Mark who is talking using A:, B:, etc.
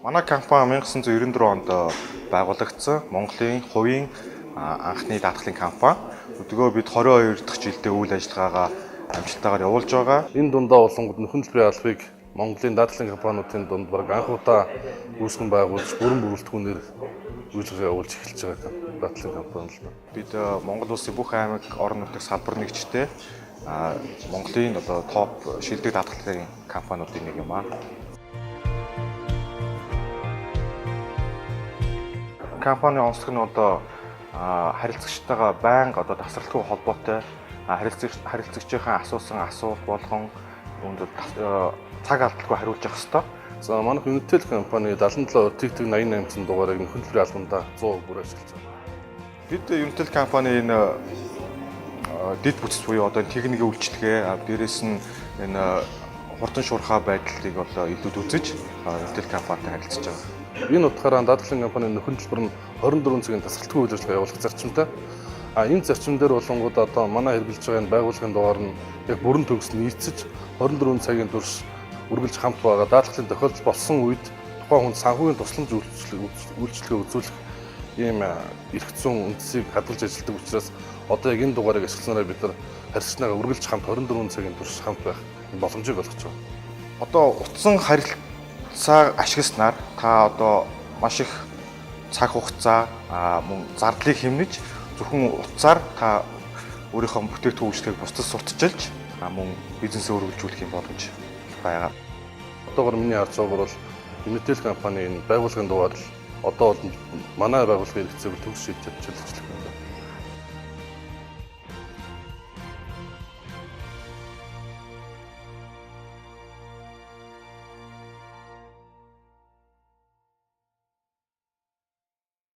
A: Манай компани 1994 онд байгуулагдсан Монголын хувийн анхны даатгалын компани. Өдгөө бид 22 дахь жилдээ үйл ажиллагаагаа амжилттайгаар явуулж байгаа.
B: Энэ дундаа болонгод нөхөн төлбөрийн албыг Монголын даатгалын компаниудын дунд баг анх удаа үүсгэн байгуулж бүрэн бүрэлдэхүүнээр үйл ажиллагаа явуулж эхэлж байгаа даатгалын компани л байна.
A: Бид Монгол улсын бүх аймаг орон нутгийн салбар нэгжтэй Монголын топ шилдэг даатгалын компаниудын нэг юм аа. Компани онцлог нь харилцагчтайгаа байнга тасралтгүй холбоотой харилцагчийн асуусан асуулт болгон цаг алдалгүй хариулж явах хэрэгтэй.
B: За манайх Unitel компани 77 Тэг 88 дугаарыг нөхөн төлбөрийн албандаа 100% бүр ашиглаж байгаа.
A: Бид Unitel компани энэ дэд бүтц буюу техникийн үйлчлэгээ дээрээс нь энэ хурдан шуурхай байдлыг илүүд үзэж Unitel компанитай харилцаж байгаа.
B: Энэ утгаараа даатгалын компанийн нөхөн төлбөр нь 24 цагийн тасралтгүй үйл ажиллагаа явуулах зарчимтай. Энэ зарчим дээр болонгууд манай хэрэгжилж байгаа энэ байгууллагын дугаар нь яг бүрэн төгс нийцэж 24 цагийн турш үргэлж хамт байгаа. Даатгалын тохиолдол болсон үед тухайн хүнд санхүүгийн тусламж үйлчлэгээ үзүүлэх ийм эрх зүйн үндсийг хадгалж ажилладаг учраас яг энэ дугаарыг ашигласнараа бид нар харилцагчнаагаа үргэлж хамт 24 цагийн турш хамт байх боломжийг олгож байгаа.
A: Утсан харилцаа ашигласнаар та маш их цаг хугацаа мөн зардлыг хэмнэж зөвхөн утсаар та өөрийнхөө бүтээгдэхүүн үйлчлэгийг бусдад сурталчилж мөн бизнесээ өргөжүүлэх юм боломж байгаа.
B: Одоогор миний харж байгаагаар бол Unitel компани энэ байгууллагын дугаар л одоо бол манай байгууллагын хэрэгцээг төгс шийдэж чадчихлаа.